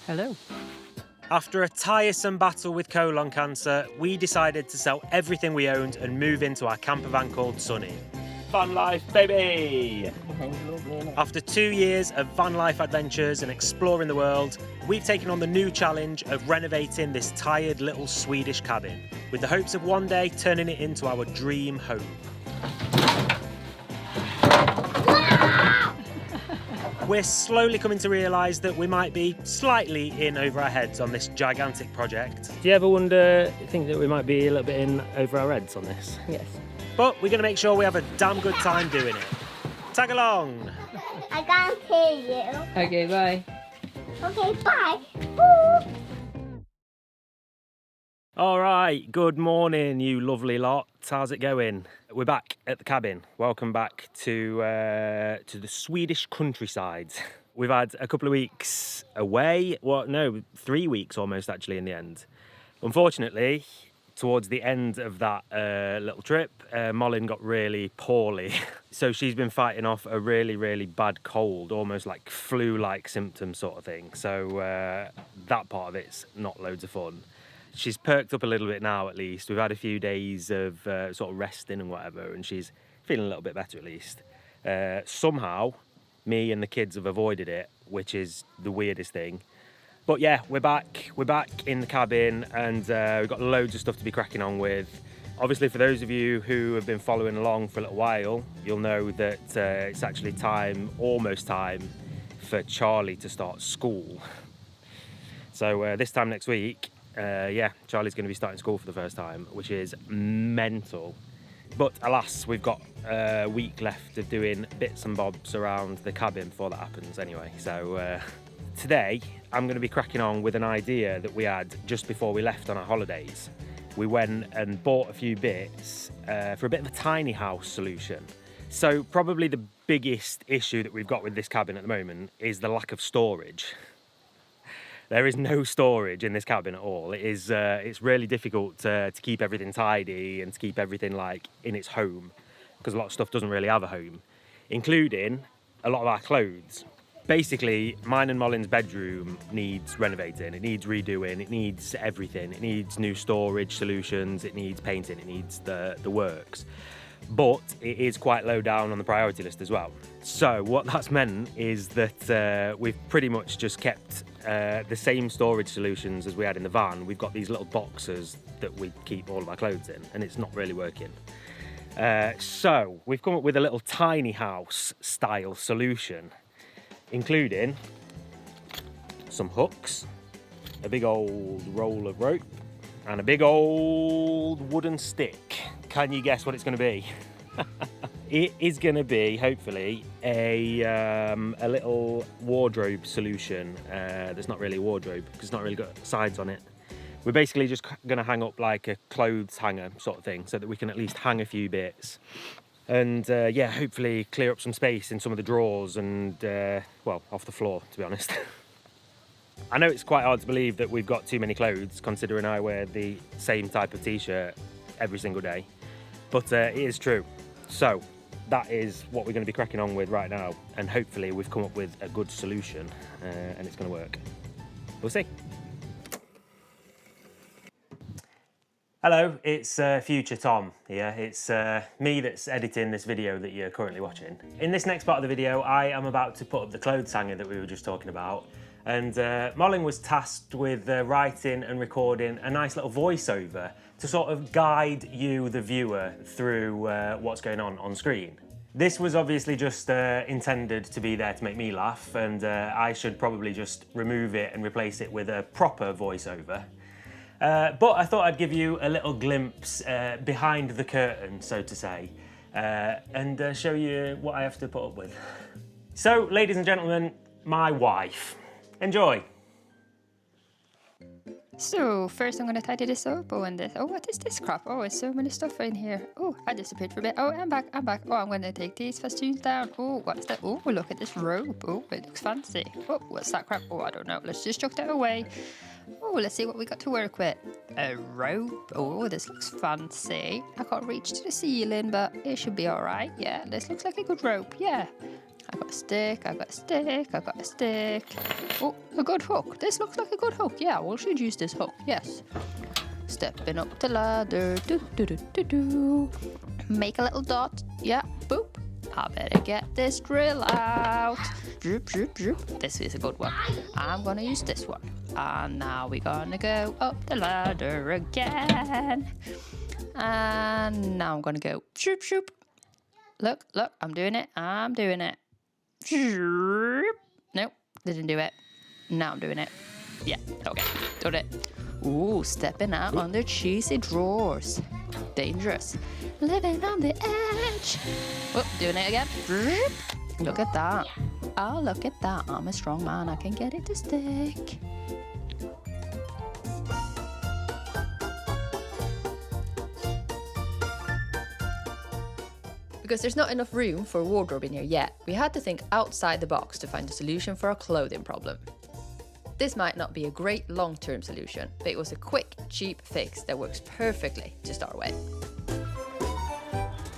Hello. After a tiresome battle with colon cancer, we decided to sell everything we owned and move into our camper van called Sunny. Van life, baby! After 2 years of van life adventures and exploring the world, we've taken on the new challenge of renovating this tired little Swedish cabin, with the hopes of one day turning it into our dream home. We're slowly coming to realise that we might be slightly in over our heads on this gigantic project. Do you ever think that we might be a little bit in over our heads on this? Yes. But we're going to make sure we have a damn good time doing it. Tag along! I can't hear you. Okay, bye. Okay, bye. Woo. All right, good morning, you lovely lot. How's it going? We're back at the cabin. Welcome back to the Swedish countryside. We've had a couple of weeks away. 3 weeks almost actually in the end. Unfortunately, towards the end of that little trip, Molly got really poorly. So she's been fighting off a really, really bad cold, almost like flu-like symptom sort of thing. So that part of it's not loads of fun. She's perked up a little bit now, at least. We've had a few days of sort of resting and whatever, and she's feeling a little bit better at least. Somehow, me and the kids have avoided it, which is the weirdest thing. But yeah, we're back in the cabin, and we've got loads of stuff to be cracking on with. Obviously, for those of you who have been following along for a little while, you'll know that it's actually almost time for Charlie to start school. So this time next week, Charlie's going to be starting school for the first time, which is mental. But alas, we've got a week left of doing bits and bobs around the cabin before that happens anyway. So today, I'm going to be cracking on with an idea that we had just before we left on our holidays. We went and bought a few bits for a bit of a tiny house solution. So probably the biggest issue that we've got with this cabin at the moment is the lack of storage. There is no storage in this cabin at all. It's really difficult to keep everything tidy and to keep everything like in its home, because a lot of stuff doesn't really have a home, including a lot of our clothes. Basically, mine and Molly's bedroom needs renovating. It needs redoing. It needs everything. It needs new storage solutions. It needs painting. It needs the works. But it is quite low down on the priority list as well. So what that's meant is that we've pretty much just kept the same storage solutions as we had in the van. We've got these little boxes that we keep all of our clothes in, and it's not really working. So we've come up with a little tiny house style solution, including some hooks, a big old roll of rope, and a big old wooden stick. Can you guess what it's going to be? It is going to be, hopefully, a little wardrobe solution. There's not really a wardrobe because it's not really got sides on it. We're basically just going to hang up like a clothes hanger sort of thing, so that we can at least hang a few bits. And hopefully clear up some space in some of the drawers and, off the floor, to be honest. I know it's quite hard to believe that we've got too many clothes, considering I wear the same type of t-shirt every single day, but it is true. So that is what we're going to be cracking on with right now, and hopefully we've come up with a good solution and it's going to work. We'll see. Hello, it's future Tom here. It's me that's editing this video that you're currently watching. In this next part of the video, I am about to put up the clothes hanger that we were just talking about. And Molly was tasked with writing and recording a nice little voiceover to sort of guide you, the viewer, through what's going on screen. This was obviously just intended to be there to make me laugh, and I should probably just remove it and replace it with a proper voiceover. But I thought I'd give you a little glimpse behind the curtain, so to say, and show you what I have to put up with. So, ladies and gentlemen, my wife. Enjoy. So, first I'm going to tidy this up. Oh, and this. Oh, what is this crap? Oh, there's so many stuff in here. Oh, I disappeared for a bit. Oh, I'm back. Oh, I'm going to take these festoons down. Oh, what's that? Oh, look at this rope. Oh, it looks fancy. Oh, what's that crap? Oh, I don't know. Let's just chuck that away. Oh, let's see what we got to work with. A rope. Oh, this looks fancy. I can't reach to the ceiling, but it should be all right. Yeah, this looks like a good rope. Yeah. I got a stick, I got a stick, I got a stick. Oh, a good hook. This looks like a good hook. Yeah, we should use this hook. Yes. Stepping up the ladder. Do, do, do, do, do. Make a little dot. Yeah, boop. I better get this drill out. Droop, droop, droop. This is a good one. I'm gonna use this one. And now we're gonna go up the ladder again. And now I'm gonna go shoop, shoop. Look, look, I'm doing it. I'm doing it. Nope, didn't do it. Now I'm doing it. Yeah, okay, done it. Ooh, stepping out on the cheesy drawers. Dangerous. Living on the edge. Oh, doing it again. Look at that. Oh, look at that. I'm a strong man. I can get it to stick. Because there's not enough room for a wardrobe in here yet, we had to think outside the box to find a solution for our clothing problem. This might not be a great long-term solution, but it was a quick, cheap fix that works perfectly to start with.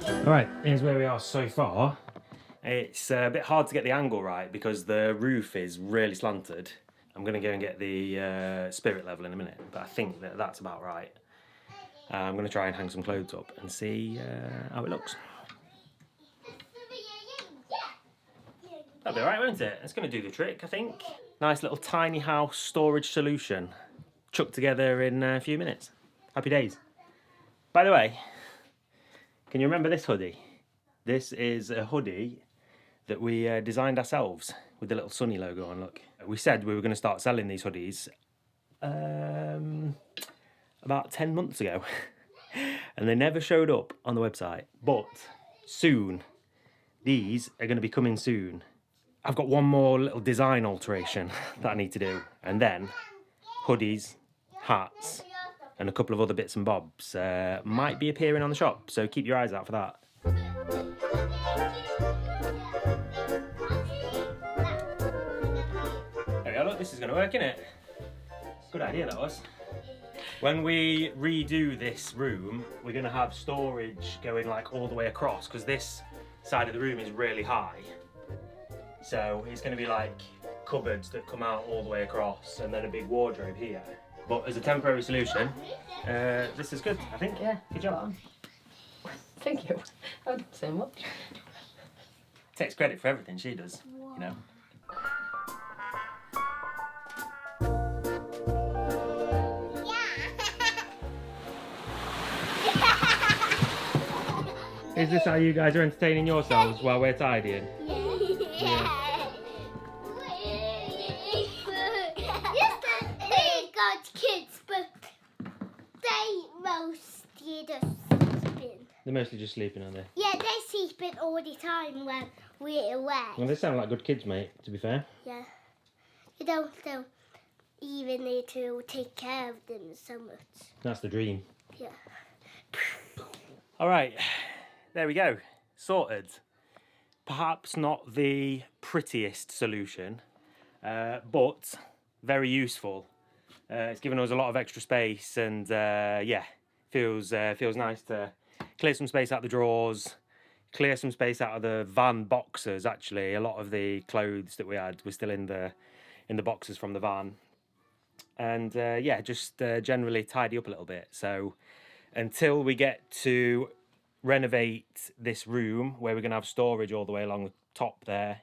All right, here's where we are so far. It's a bit hard to get the angle right because the roof is really slanted. I'm going to go and get the spirit level in a minute, but I think that that's about right. I'm going to try and hang some clothes up and see how it looks. That'll be alright, won't it? It's going to do the trick, I think. Nice little tiny house storage solution. Chucked together in a few minutes. Happy days. By the way, can you remember this hoodie? This is a hoodie that we designed ourselves with the little Sunny logo on, look. We said we were going to start selling these hoodies about 10 months ago. And they never showed up on the website. But soon, these are going to be coming soon. I've got one more little design alteration that I need to do. And then hoodies, hats, and a couple of other bits and bobs might be appearing on the shop. So keep your eyes out for that. There we go, look, this is going to work, innit? Good idea, that was. When we redo this room, we're going to have storage going like all the way across because this side of the room is really high. So it's going to be like cupboards that come out all the way across and then a big wardrobe here. But as a temporary solution, this is good, I think. Yeah, good job. Thank you. I don't say much. Takes credit for everything she does, you know. Is this how you guys are entertaining yourselves while we're tidying? Yes, they got kids, but they mostly just sleeping. They're mostly just sleeping, aren't they? Yeah, they sleeping all the time when we're away. Well, they sound like good kids, mate, to be fair. Yeah. You don't even need to take care of them so much. That's the dream. Yeah. All right, there we go. Sorted. Perhaps not the prettiest solution, but very useful. It's given us a lot of extra space and yeah, feels nice to clear some space out the drawers, clear some space out of the van boxes. Actually, a lot of the clothes that we had were still in the boxes from the van, and yeah, just generally tidy up a little bit. So until we get to renovate this room where we're going to have storage all the way along the top there,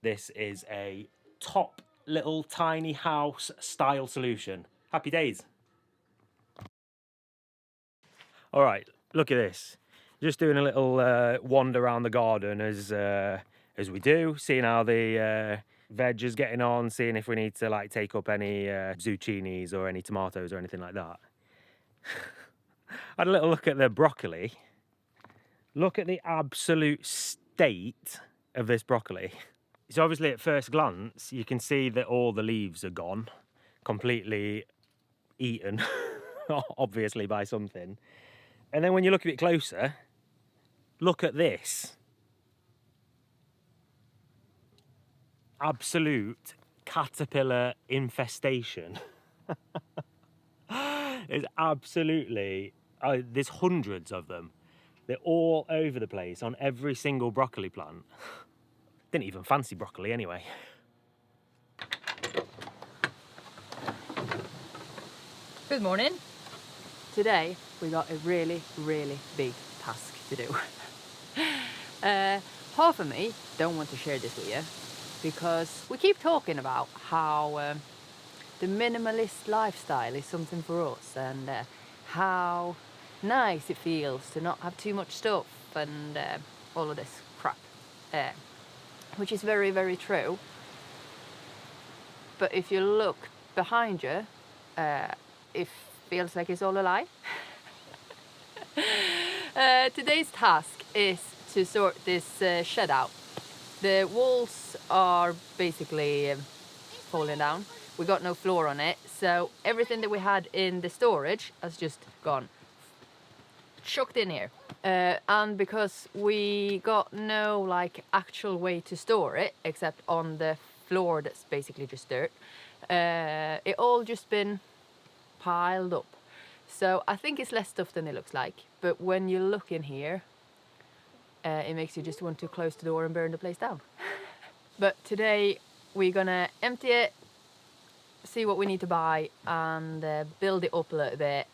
this is a top little tiny house style solution. Happy days. All right, look at this. Just doing a little wander around the garden as we do, seeing how the veg is getting on, seeing if we need to like take up any zucchinis or any tomatoes or anything like that. I had a little look at the broccoli. Look at the absolute state of this broccoli. So obviously at first glance, you can see that all the leaves are gone, completely eaten, obviously by something. And then when you look a bit closer, look at this. Absolute caterpillar infestation. It's absolutely, there's hundreds of them. They're all over the place on every single broccoli plant. Didn't even fancy broccoli anyway. Good morning. Today we got a really, really big task to do. Half of me don't want to share this with you because we keep talking about how the minimalist lifestyle is something for us and how nice it feels to not have too much stuff and all of this crap, which is very, very true. But if you look behind you, it feels like it's all a lie. Today's task is to sort this shed out. The walls are basically falling down. We got no floor on it, so everything that we had in the storage has just gone chucked in here. And because we got no like actual way to store it except on the floor that's basically just dirt, it all just been piled up. So I think it's less stuff than it looks like, but when you look in here, it makes you just want to close the door and burn the place down. But today we're gonna empty it, see what we need to buy, and build it up a little bit,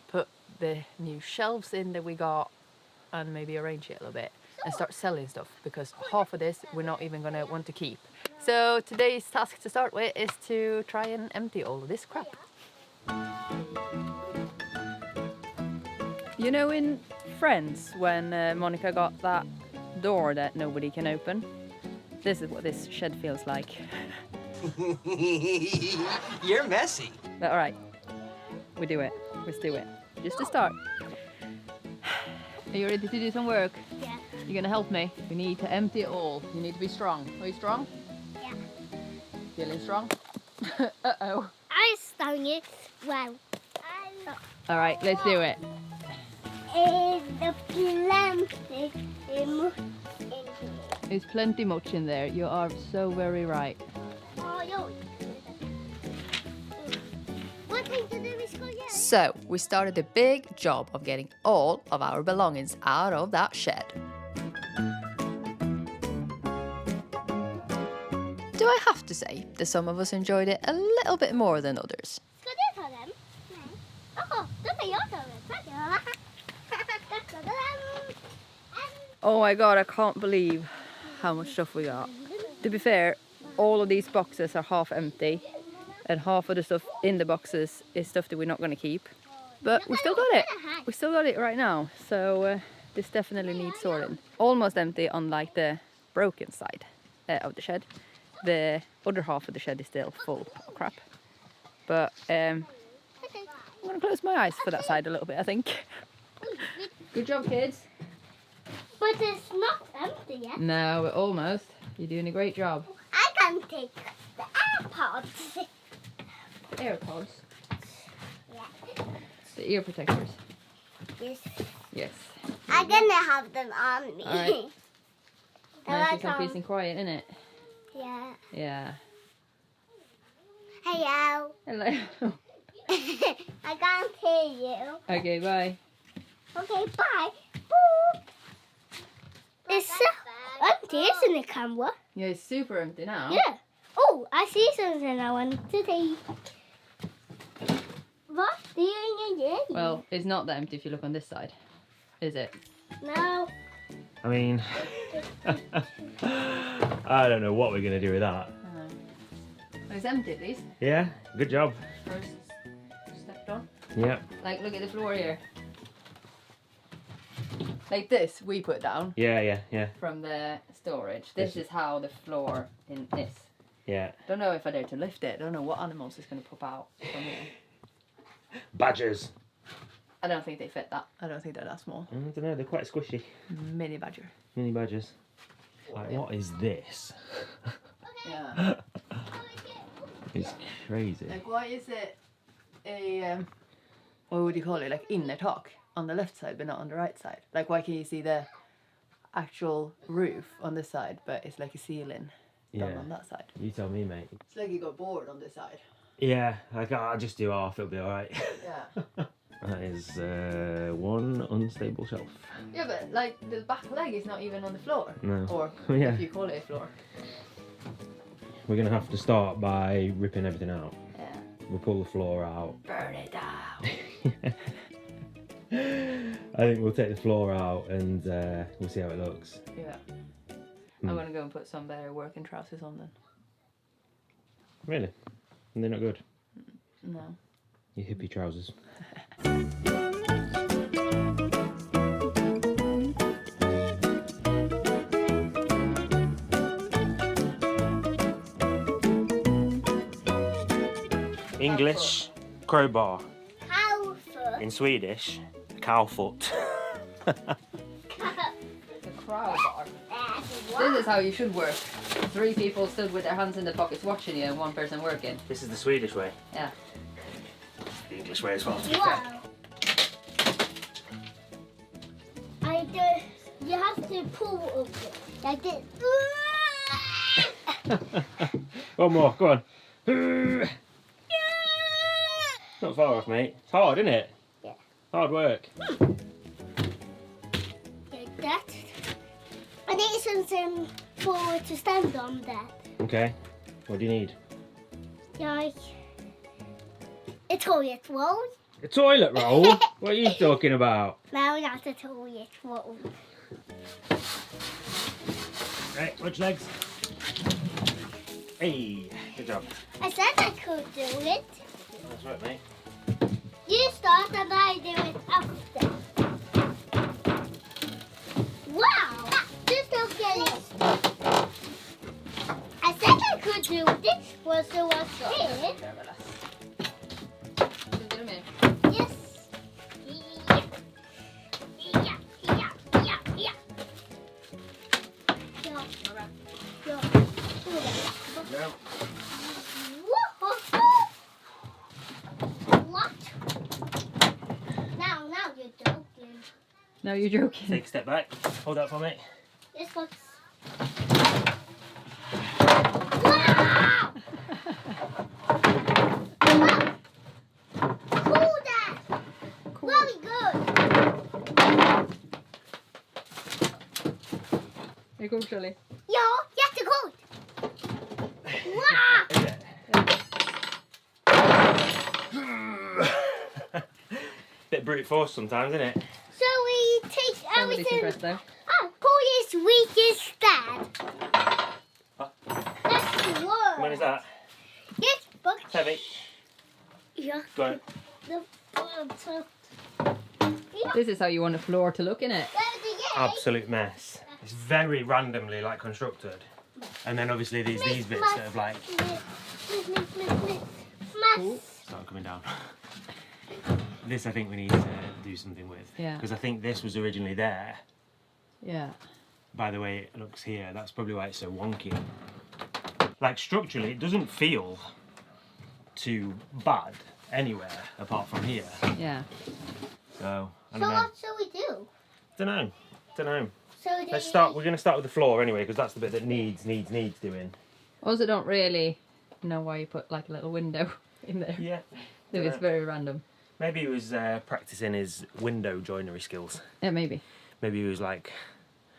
put the new shelves in that we got, and maybe arrange it a little bit and start selling stuff, because half of this we're not even gonna want to keep. So today's task to start with is to try and empty all of this crap. You know, in Friends, when Monica got that door that nobody can open, this is what this shed feels like. You're messy. But all right, we do it. Let's do it. Just to start. Are you ready to do some work? Yeah. You're gonna help me. We need to empty it all. You need to be strong. Are you strong? Yeah. Feeling strong? Uh-oh. I stung it. Wow. All right, let's do it. The plenty in here. There's plenty much in there. You are so very right. What thing to do is go yet? So, we started the big job of getting all of our belongings out of that shed. Do I have to say that some of us enjoyed it a little bit more than others? Ska du ta den? Nej. Jaha, då tar jag ta den. Tack. Oh my god, I can't believe how much stuff we got. To be fair, all of these boxes are half empty, and half of the stuff in the boxes is stuff that we're not going to keep. But we still got it. We still got it right now, so this definitely needs sorting. Almost empty on like the broken side of the shed. The other half of the shed is still full of crap. But I'm going to close my eyes for that side a little bit, I think. Good job, kids. But it's not empty yet. No, we're almost. You're doing a great job. I can take the AirPods. AirPods, Yeah. the ear protectors. Yes. Yes. I'm gonna have them on me. All right. Nice and some like, peace and quiet, isn't it? yeah. Yeah. Hello. Hello. I can't hear you. Okay, bye. Okay, bye. Boop. It's so empty, isn't it, camera? Yeah, it's super empty now. Yeah. Oh, I see something I want to take. What? Do you need it? Well, it's not that empty if you look on this side, is it? No. I mean, I don't know what we're going to do with that. Well, it's empty at least. Yeah, good job. First stepped on. Yeah. Like, look at the floor here. Like this, we put down Yeah. from the storage. This is how the floor in is. Yeah. Don't know if I dare to lift it. Don't know what animals is going to pop out from here. Badgers. I don't think they fit that. I don't think they're that small. I don't know, they're quite squishy. Mini badger. Mini badgers. Like, what is this? Yeah. It's crazy. Like, why is it a what would you call it? Like inner talk on the left side, but not on the right side. Like, why can you see the actual roof on this side, but it's like a ceiling done on that side? You tell me, mate. It's like you got bored on this side. Yeah, like I'll just do half, it'll be alright. Yeah. That is one unstable shelf. Yeah, but like the back leg is not even on the floor. No. Or Yeah. if you call it a floor. We're going to have to start by ripping everything out. Yeah. We'll pull the floor out. Burn it down. I think we'll take the floor out and we'll see how it looks. Yeah. I'm gonna go and put some better working trousers on then. Really? And they're not good? No. Your hippie trousers. English crowbar. How foot? In Swedish, cow foot. The crowbar. This is how you should work. 3 people stood with their hands in their pockets watching you and 1 person working. This is the Swedish way. Yeah. The English way as well. Wow. You have to pull up it like this. One more, go on. Not far off, mate. It's hard, isn't it? Yeah. Hard work. Like that. I need something to stand on that. Okay. What do you need? Like a toilet roll. A toilet roll? What are you talking about? No, not a toilet roll. Right, watch your legs. Hey, good job. I said I could do it. That's right, mate. You start and I do it after. Wow! Just don't get it. I said I could do this. Was it was it? Yes. Yeah. Yeah. No. What? Now you're joking. Now you're joking. Take a step back. Hold that for me. This looks. Wow! Cool that. Cool. Very good. Here goes Shirley. Ja, jättegod. Wow! Bit brute force sometimes, isn't it? So we take Somebody's everything. impressed though. Oh, Polish weakest dad. Huh? That's the word. When is that? Yes, but It's heavy. yeah. Go on. This is how you want a floor to look in it. Absolute mess. It's very randomly like constructed. And then obviously these bits that have like started coming down. This I think we need to do something with. Yeah. Because I think this was originally there. Yeah. By the way it looks here, that's probably why it's so wonky. Like structurally it doesn't feel too bad anywhere apart from here. Yeah. So I So don't know. what shall we do? Don't know. So Let's start. We're going to start with the floor anyway because that's the bit that needs doing. Also don't really know why you put like a little window in there. Yeah. So it's very random. Maybe he was practicing his window joinery skills. Yeah, maybe. Maybe he was like,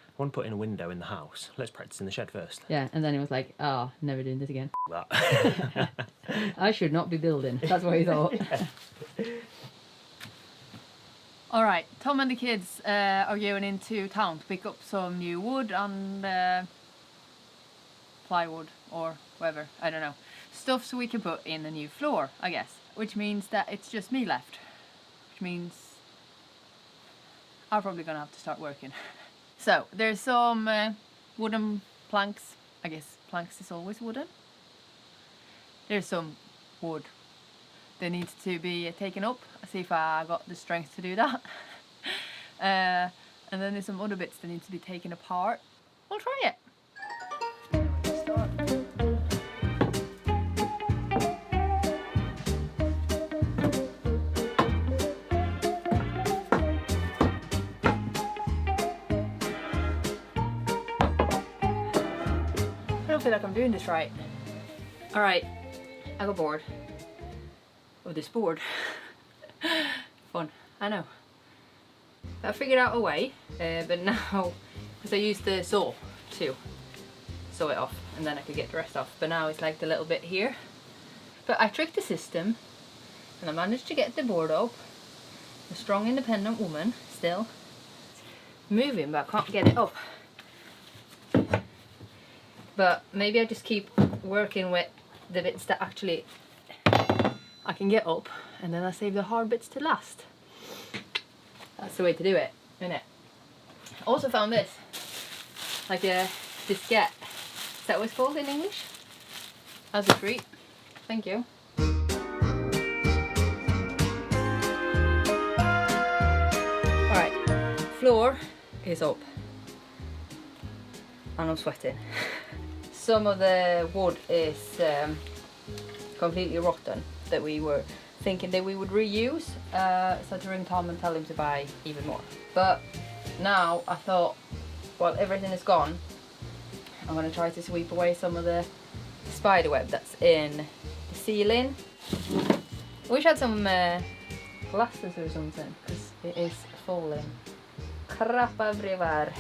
I want to put in a window in the house. Let's practice in the shed first. Yeah, and then he was like, oh, never doing this again. That. I should not be building. That's what he thought. All right, Tom and the kids are going into town to pick up some new wood and plywood or whatever, I don't know. Stuff so we can put in a new floor, I guess. Which means that it's just me left. Which means I'm probably gonna have to start working. So, there's some wooden planks. I guess planks is always wooden. There's some wood that needs to be taken up. I'll see if I got the strength to do that. And then there's some other bits that need to be taken apart. We'll try it. I don't feel like I'm doing this right. Alright, I got bored of this board. Fun, I know. I figured out a way, but now, because I used the saw to saw it off and then I could get the rest off, but now it's like the little bit here. But I tricked the system and I managed to get the board up. A strong independent woman still. Moving, but I can't get it up. But maybe I just keep working with the bits that actually I can get up, and then I save the hard bits to last. That's the way to do it, isn't it? Also found this, like a diskette. Is that what it's called in English? As a treat. Thank you. Alright, floor is up. And I'm sweating. Some of the wood is completely rotten that we were thinking that we would reuse. So I had to ring Tom and tell him to buy even more. But now I thought, well, everything is gone, I'm going to try to sweep away some of the spider web that's in the ceiling. I wish I had some glasses or something, because it is falling crap everywhere.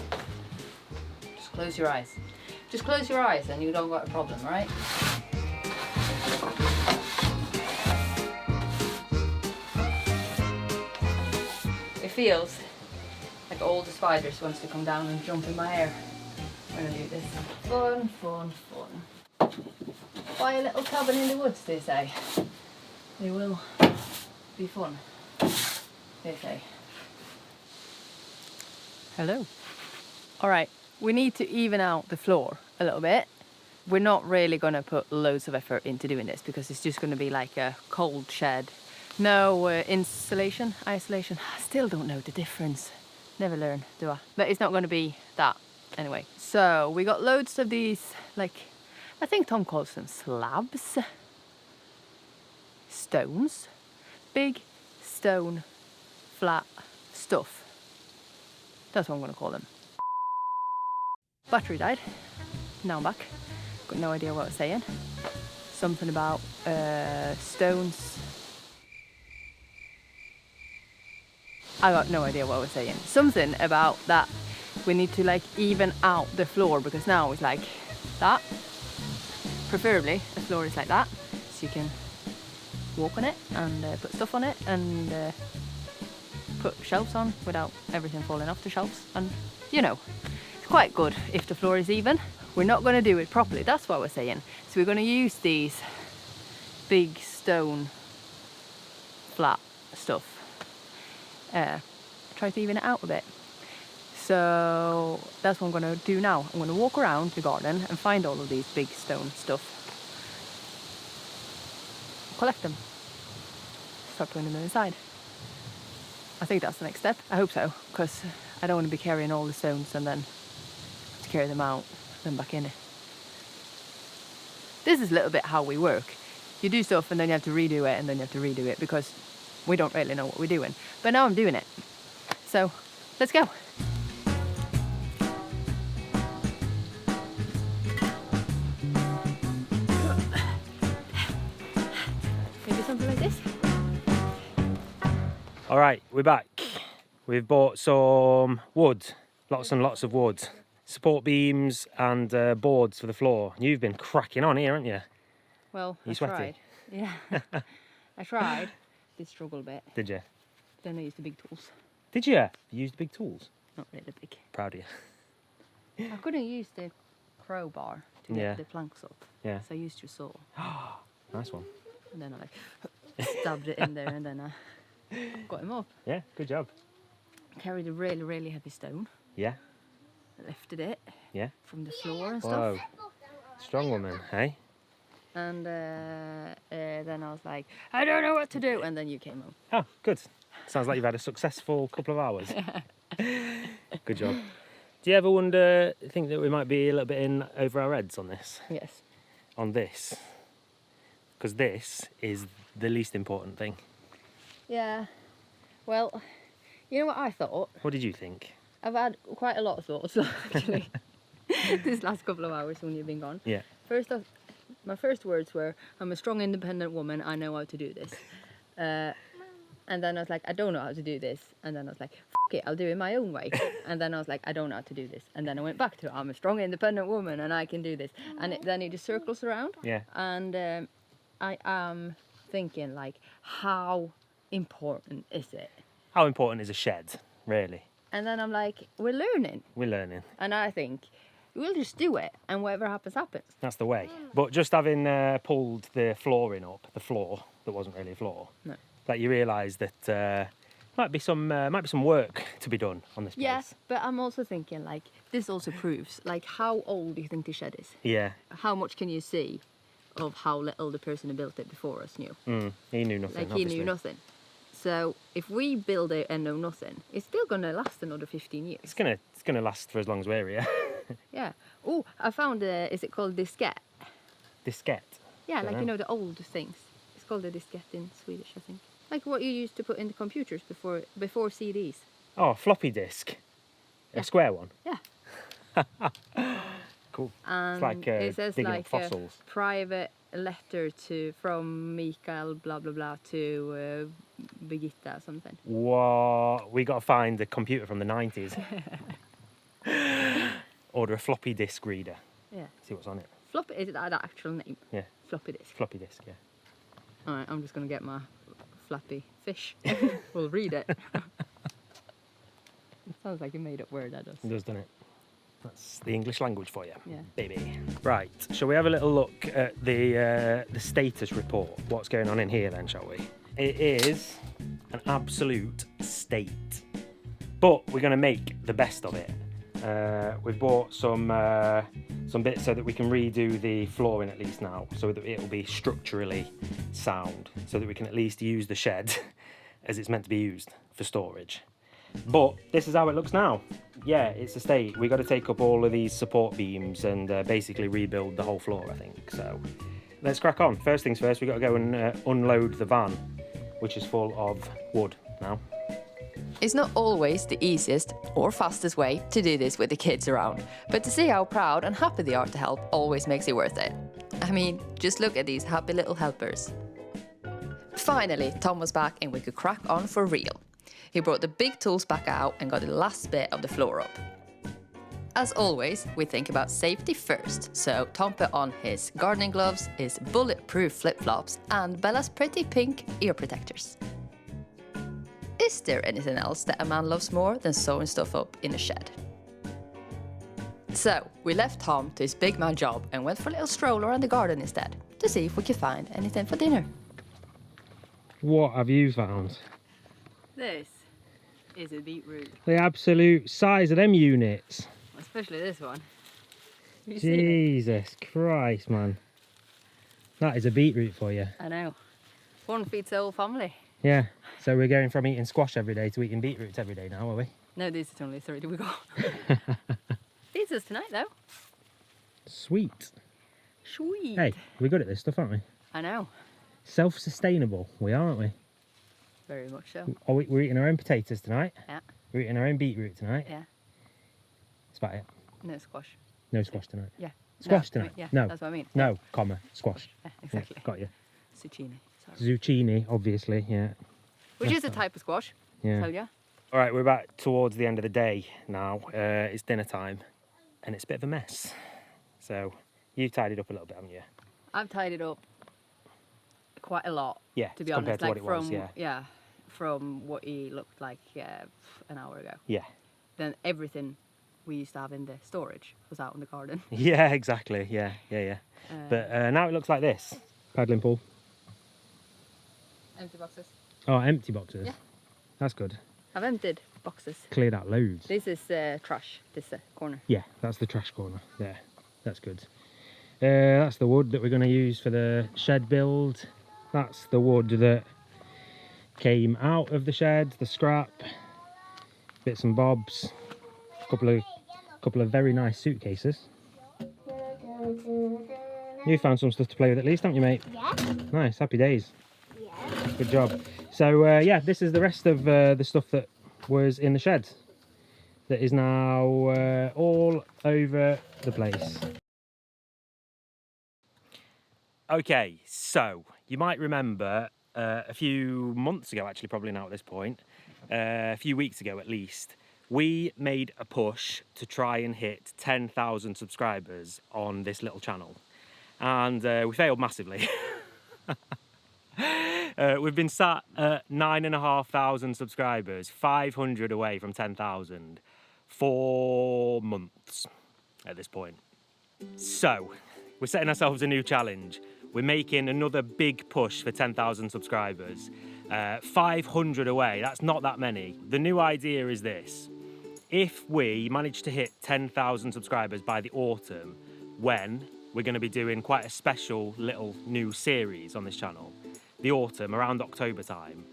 Just close your eyes. Just close your eyes and you don't got a problem, right? It feels like all the spiders wants to come down and jump in my hair when I do this. Fun, fun, fun. Buy a little cabin in the woods, they say. They will be fun, they say. Hello. Alright, we need to even out the floor a little bit. We're not really going to put loads of effort into doing this because it's just going to be like a cold shed. No insulation, isolation. I still don't know the difference. Never learn, do I? But it's not going to be that anyway. So we got loads of these, like, I think Tom calls them slabs. Stones. Big stone flat stuff. That's what I'm going to call them. Battery died. Now I'm back. Got no idea what I was saying. Something about stones. I got no idea what I was saying. Something about that we need to like even out the floor, because now it's like that. Preferably the floor is like that, so you can walk on it and put stuff on it and put shelves on without everything falling off the shelves. And you know, it's quite good if the floor is even. We're not going to do it properly, that's what we're saying. So we're going to use these big stone flat stuff. Try to even it out a bit. So that's what I'm going to do now. I'm going to walk around the garden and find all of these big stone stuff. Collect them. Start putting them inside. I think that's the next step. I hope so, because I don't want to be carrying all the stones and then have to carry them out, then back in. This is a little bit how we work. You do stuff and then you have to redo it and then you have to redo it because we don't really know what we're doing. But now I'm doing it. So let's go. Maybe something like this. All right, we're back. We've bought some wood, lots and lots of wood, support beams and boards for the floor. You've been cracking on here, haven't you? Well, You I sweaty? tried. Yeah, I tried. Did struggle a bit. Did you? Then I used the big tools. Did you? You used big tools? Not really big. Proud of you. I couldn't use the crowbar to get Yeah. the planks up. Yeah. So I used your saw. Nice one. And then I like stabbed it in there and then I got him up. Yeah, good job. Carried a really, really heavy stone. Yeah, Lifted it yeah. from the floor and Whoa. stuff. Strong woman, hey? And then I was like, I don't know what to do. And then you came home. Oh, good. Sounds like you've had a successful couple of hours. Good job. Do you ever think that we might be a little bit in over our heads on this? Yes. On this? Because this is the least important thing. Yeah. Well, you know what I thought? What did you think? I've had quite a lot of thoughts, actually, this last couple of hours when you've been gone. Yeah. First off, my first words were, I'm a strong, independent woman. I know how to do this. And then I was like, I don't know how to do this. And then I was like, F it, I'll do it my own way. And then I was like, I don't know how to do this. And then I went back to, I'm a strong, independent woman and I can do this. And then it just circles around. Yeah. And I am thinking, like, how important is it? How important is a shed, really? And then I'm like, we're learning. We're learning. And I think we'll just do it, and whatever happens, happens. That's the way. But just having pulled the flooring up, the floor that wasn't really a floor, No. that you realise that might be some work to be done on this place. Yeah, but I'm also thinking, like, this also proves, like, how old do you think the shed is? Yeah. How much can you see of how little the person who built it before us knew? He knew nothing. Like, obviously. he knew nothing. So if we build it and know nothing, it's still going to last another 15 years. It's gonna last for as long as we're here. Yeah. Oh, I found, is it called diskette? Diskette. Yeah, Dunno. like, you know, the old things. It's called a diskette in Swedish, I think. Like what you used to put in the computers before CDs. Oh, floppy disk. Yeah. A square one. Yeah. Cool. And It's like it says digging like up fossils. a private letter from Mikael blah blah blah to Birgitta or something. What? We got to find a computer from the 90s. Order a floppy disk reader. Yeah. See what's on it. Floppy, is that the actual name? Yeah. Floppy disk. Floppy disk. Yeah. All right, I'm just gonna get my flappy fish. We'll read it. It sounds like a made-up word, that does. It does, doesn't it? That's the English language for you, Yeah. baby. Right, shall we have a little look at the status report? What's going on in here then, shall we? It is an absolute state, but we're going to make the best of it. We've bought some bits so that we can redo the flooring at least now, so that it'll be structurally sound, so that we can at least use the shed as it's meant to be used for storage. But this is how it looks now. Yeah, it's a state. We got to take up all of these support beams and basically rebuild the whole floor, I think. So let's crack on. First things first, we got to go and unload the van, which is full of wood now. It's not always the easiest or fastest way to do this with the kids around, but to see how proud and happy they are to help always makes it worth it. I mean, just look at these happy little helpers. Finally, Tom was back and we could crack on for real. He brought the big tools back out and got the last bit of the floor up. As always, we think about safety first, so Tom put on his gardening gloves, his bulletproof flip-flops and Bella's pretty pink ear protectors. Is there anything else that a man loves more than sewing stuff up in a shed? So, we left Tom to his big man job and went for a little stroll around the garden instead, to see if we could find anything for dinner. What have you found? This is a beetroot, The absolute size of them units. especially this one. Have you seen it? Jesus Christ, man. That is a beetroot for you. I know. One feeds the whole family. Yeah. So we're going from eating squash every day to eating beetroots every day now, are we? No, this is only 30 we go. Feeds us tonight though. Sweet. Sweet. Hey, we're good at this stuff, aren't we? I know. Self-sustainable, we are, aren't we? Very much so. We're eating our own potatoes tonight. Yeah. We're eating our own beetroot tonight. Yeah. That's about it. No squash. No squash tonight. Yeah. Squash No, tonight? Yeah, No. that's what I mean. No, comma, squash. Yeah, Yeah, exactly. got you. Zucchini. Sorry. Zucchini, obviously, yeah. Which is a type of squash. Yeah. Tell ya. All right, we're back towards the end of the day now. It's dinner time, and it's a bit of a mess. So you tidied up a little bit, haven't you? I've tidied up quite a lot. Yeah, To be compared honest, to what like it was, from yeah. from what he looked like an hour ago. Yeah. Then everything we used to have in the storage was out in the garden. Yeah, exactly. Yeah. But now it looks like this. Paddling pool. Empty boxes. Oh, empty boxes. Yeah. That's good. I've emptied boxes. Cleared out loads. This is trash. This corner. Yeah, that's the trash corner. There, that's good. That's the wood that we're going to use for the shed build. That's the wood that came out of the shed, the scrap, bits and bobs, couple of very nice suitcases. You found some stuff to play with at least, haven't you, mate? Yeah. Nice, happy days. Yeah. Good job. So yeah, this is the rest of the stuff that was in the shed that is now all over the place. Okay, so you might remember a few months ago, actually, probably now at this point, a few weeks ago at least, we made a push to try and hit 10,000 subscribers on this little channel. And we failed massively. We've been sat at 9,500 subscribers, 500 away from 10,000 for months at this point. So, we're setting ourselves a new challenge. We're making another big push for 10,000 subscribers. 500 away, that's not that many. The new idea is this. If we manage to hit 10,000 subscribers by the autumn, when we're going to be doing quite a special little new series on this channel, the autumn, around October time.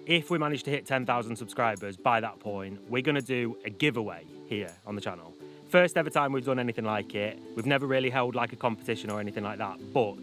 If we manage to hit 10,000 subscribers by that point, we're going to do a giveaway here on the channel. First ever time we've done anything like it. We've never really held like a competition or anything like that, but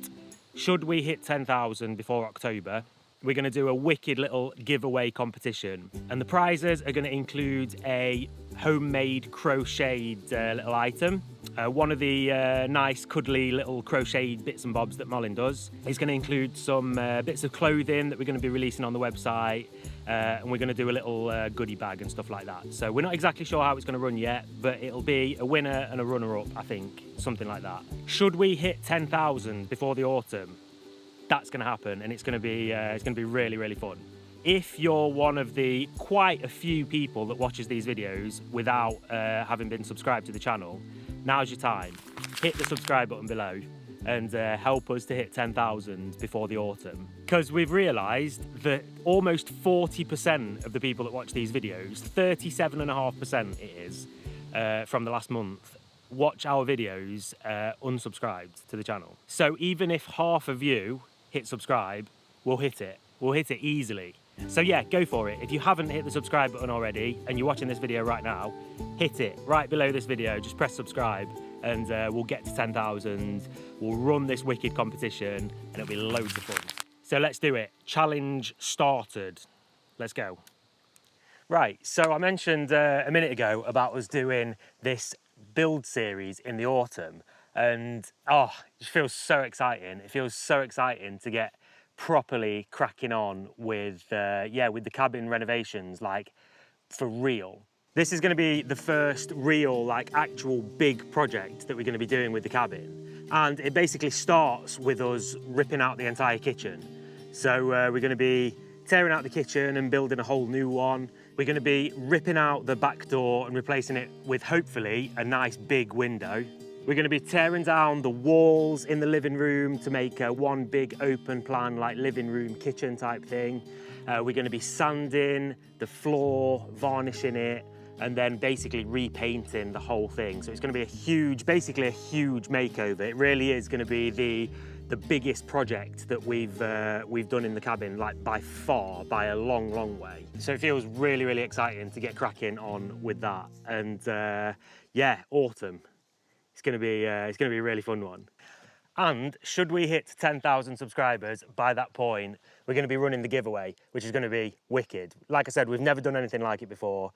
should we hit 10,000 before October, we're going to do a wicked little giveaway competition. And the prizes are going to include a homemade crocheted little item. One of the nice cuddly little crocheted bits and bobs that Molin does. It's going to include some bits of clothing that we're going to be releasing on the website. And we're going to do a little goodie bag and stuff like that. So we're not exactly sure how it's going to run yet, but it'll be a winner and a runner-up, I think, something like that. Should we hit 10,000 before the autumn, that's going to happen, and it's going to be really, really fun. If you're one of the quite a few people that watches these videos without having been subscribed to the channel, now's your time. Hit the subscribe button below and help us to hit 10,000 before the autumn. Because we've realised that almost 40% of the people that watch these videos, 37.5% it is, from the last month, watch our videos unsubscribed to the channel. So even if half of you hit subscribe, we'll hit it. We'll hit it easily. So yeah, go for it. If you haven't hit the subscribe button already and you're watching this video right now, hit it right below this video. Just press subscribe and we'll get to 10,000. We'll run this wicked competition and it'll be loads of fun. So let's do it. Challenge started. Let's go. Right, so I mentioned a minute ago about us doing this build series in the autumn, and oh, it feels so exciting. It feels so exciting to get properly cracking on with with the cabin renovations, like for real. This is going to be the first real, like, actual big project that we're going to be doing with the cabin, and it basically starts with us ripping out the entire kitchen. So we're going to be tearing out the kitchen and building a whole new one. We're going to be ripping out the back door and replacing it with, hopefully, a nice big window. We're going to be tearing down the walls in the living room to make one big open plan, like living room kitchen type thing. We're going to be sanding the floor, varnishing it, and then basically repainting the whole thing. So it's going to be a huge, basically a huge makeover. It really is going to be the biggest project that we've done in the cabin, like by far, by a long, long way. So it feels really, really exciting to get cracking on with that. And yeah, autumn. It's going to be a really fun one. And should we hit 10,000 subscribers by that point, we're going to be running the giveaway, which is going to be wicked. Like I said, we've never done anything like it before,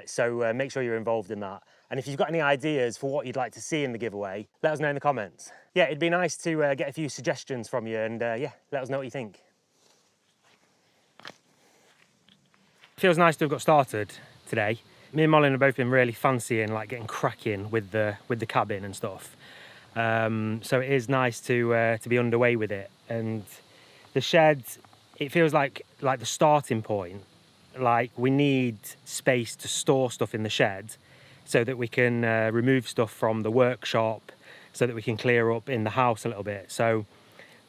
so make sure you're involved in that. And if you've got any ideas for what you'd like to see in the giveaway, let us know in the comments. Yeah, it'd be nice to get a few suggestions from you, and yeah, let us know what you think. Feels nice to have got started today. Me and Molin have both been really fancying like getting cracking with the cabin and stuff. So it is nice to be underway with it. And the shed, it feels like the starting point. Like we need space to store stuff in the shed so that we can remove stuff from the workshop, so that we can clear up in the house a little bit. So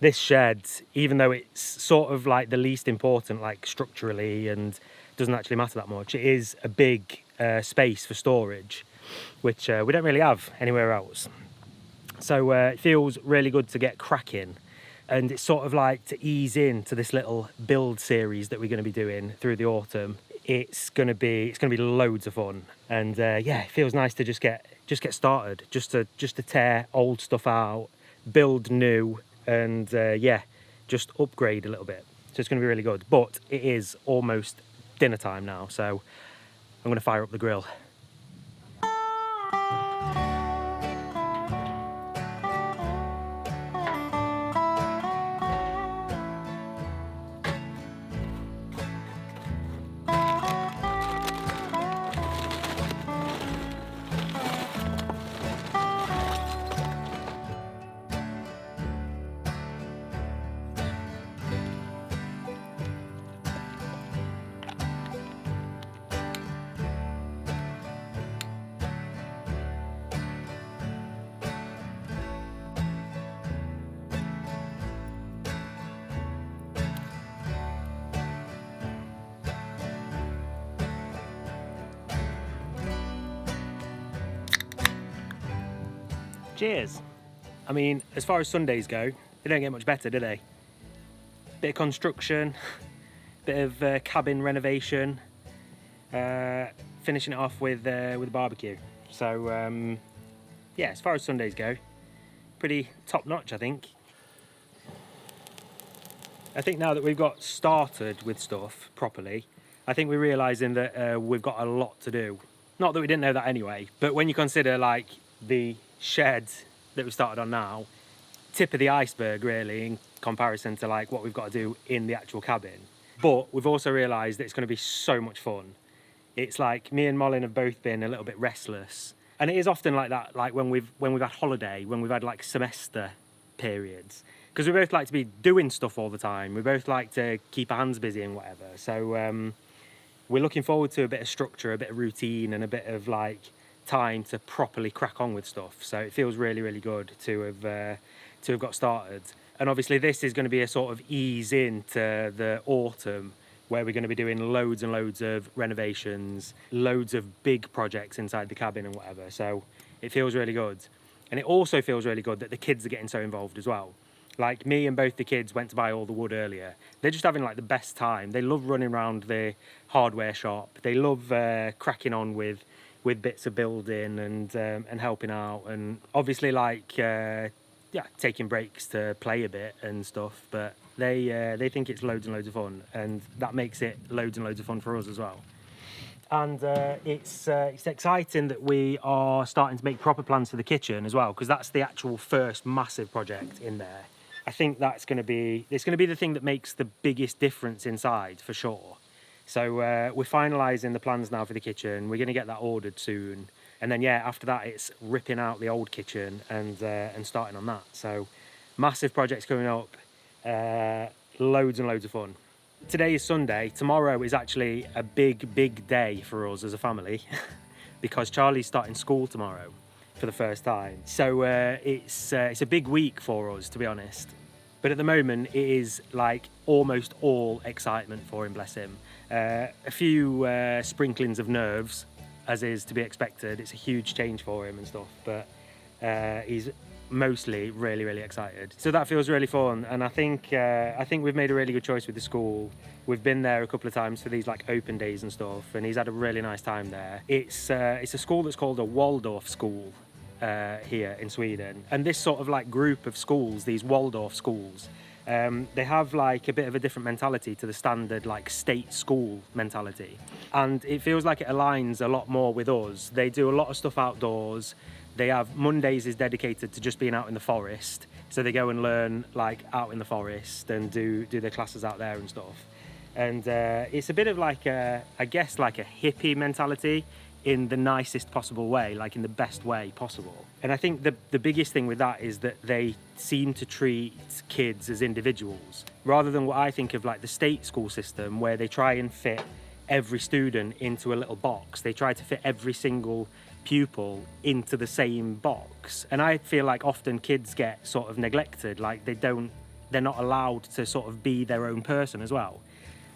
this shed, even though it's sort of like the least important, like structurally, and doesn't actually matter that much, it is a big space for storage, which we don't really have anywhere else. So it feels really good to get cracking, and it's sort of like to ease into this little build series that we're going to be doing through the autumn. It's going to be loads of fun, and yeah, it feels nice to just get started, just to tear old stuff out, build new, and yeah, just upgrade a little bit. So it's going to be really good. But it is almost dinner time now, so I'm going to fire up the grill. Cheers. I mean, as far as Sundays go, they don't get much better, do they? Bit of construction, bit of cabin renovation, finishing it off with a barbecue. So yeah, as far as Sundays go, pretty top notch, I think. I think now that we've got started with stuff properly, I think we're realising that we've got a lot to do. Not that we didn't know that anyway, but when you consider like the shed that we started on now, tip of the iceberg really in comparison to like what we've got to do in the actual cabin. But we've also realised that it's going to be so much fun. It's like me and Molly have both been a little bit restless, and it is often like that, like when we've had holiday, when we've had like semester periods, because we both like to be doing stuff all the time. We both like to keep our hands busy and whatever. So we're looking forward to a bit of structure, a bit of routine, and a bit of like time to properly crack on with stuff. So it feels really, really good to have got started. And obviously this is going to be a sort of ease into the autumn, where we're going to be doing loads and loads of renovations, loads of big projects inside the cabin and whatever. So it feels really good. And it also feels really good that the kids are getting so involved as well. Like me and both the kids went to buy all the wood earlier. They're just having like the best time. They love running around the hardware shop. They love cracking on with bits of building and helping out. And obviously like, yeah, taking breaks to play a bit and stuff. But they think it's loads and loads of fun. And that makes it loads and loads of fun for us as well. And it's exciting that we are starting to make proper plans for the kitchen as well, because that's the actual first massive project in there. I think it's going to be the thing that makes the biggest difference inside for sure. So we're finalising the plans now for the kitchen. We're going to get that ordered soon, and then yeah, after that it's ripping out the old kitchen and starting on that. So massive projects coming up, loads and loads of fun. Today is Sunday. Tomorrow is actually a big day for us as a family because Charlie's starting school tomorrow for the first time. So it's a big week for us, to be honest. But at the moment, it is like almost all excitement for him, bless him. A few sprinklings of nerves, as is to be expected. It's a huge change for him and stuff, but he's mostly really excited. So that feels really fun, and I think we've made a really good choice with the school. We've been there a couple of times for these like open days and stuff, and he's had a really nice time there. It's a school that's called a Waldorf school here in Sweden, and this sort of like group of schools, these Waldorf schools, they have like a bit of a different mentality to the standard like state school mentality, and it feels like it aligns a lot more with us. They do a lot of stuff outdoors. They have Mondays is dedicated to just being out in the forest, so they go and learn like out in the forest and do their classes out there and stuff. And it's a bit of like I guess like a hippie mentality in the nicest possible way, like in the best way possible. And I think the biggest thing with that is that they seem to treat kids as individuals, rather than what I think of like the state school system, where they try and fit every student into a little box. They try to fit every single pupil into the same box, and I feel like often kids get sort of neglected, like they're not allowed to sort of be their own person as well.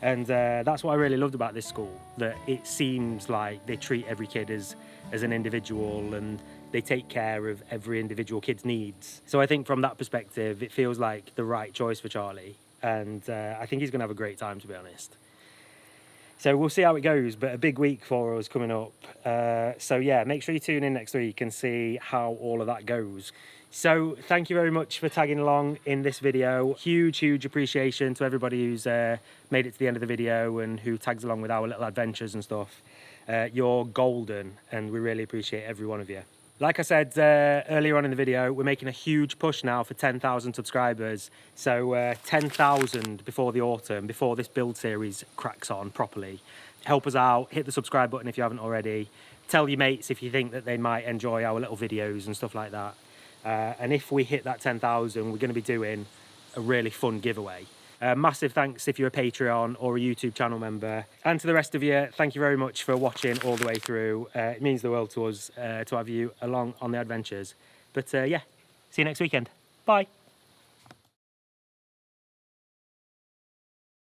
And that's what I really loved about this school, that it seems like they treat every kid as an individual, and they take care of every individual kid's needs. So I think from that perspective it feels like the right choice for Charlie, and I think he's gonna have a great time, to be honest. So we'll see how it goes, but a big week for us coming up. So yeah, make sure you tune in next week and see how all of that goes. So thank you very much for tagging along in this video. Huge appreciation to everybody who's made it to the end of the video and who tags along with our little adventures and stuff. You're golden, and we really appreciate every one of you. Like I said earlier on in the video, we're making a huge push now for 10,000 subscribers. So 10,000 before the autumn, before this build series cracks on properly. Help us out, hit the subscribe button if you haven't already. Tell your mates if you think that they might enjoy our little videos and stuff like that. And if we hit that 10,000, we're going to be doing a really fun giveaway. Massive thanks if you're a Patreon or a YouTube channel member. And to the rest of you, thank you very much for watching all the way through. It means the world to us to have you along on the adventures. But yeah, see you next weekend. Bye.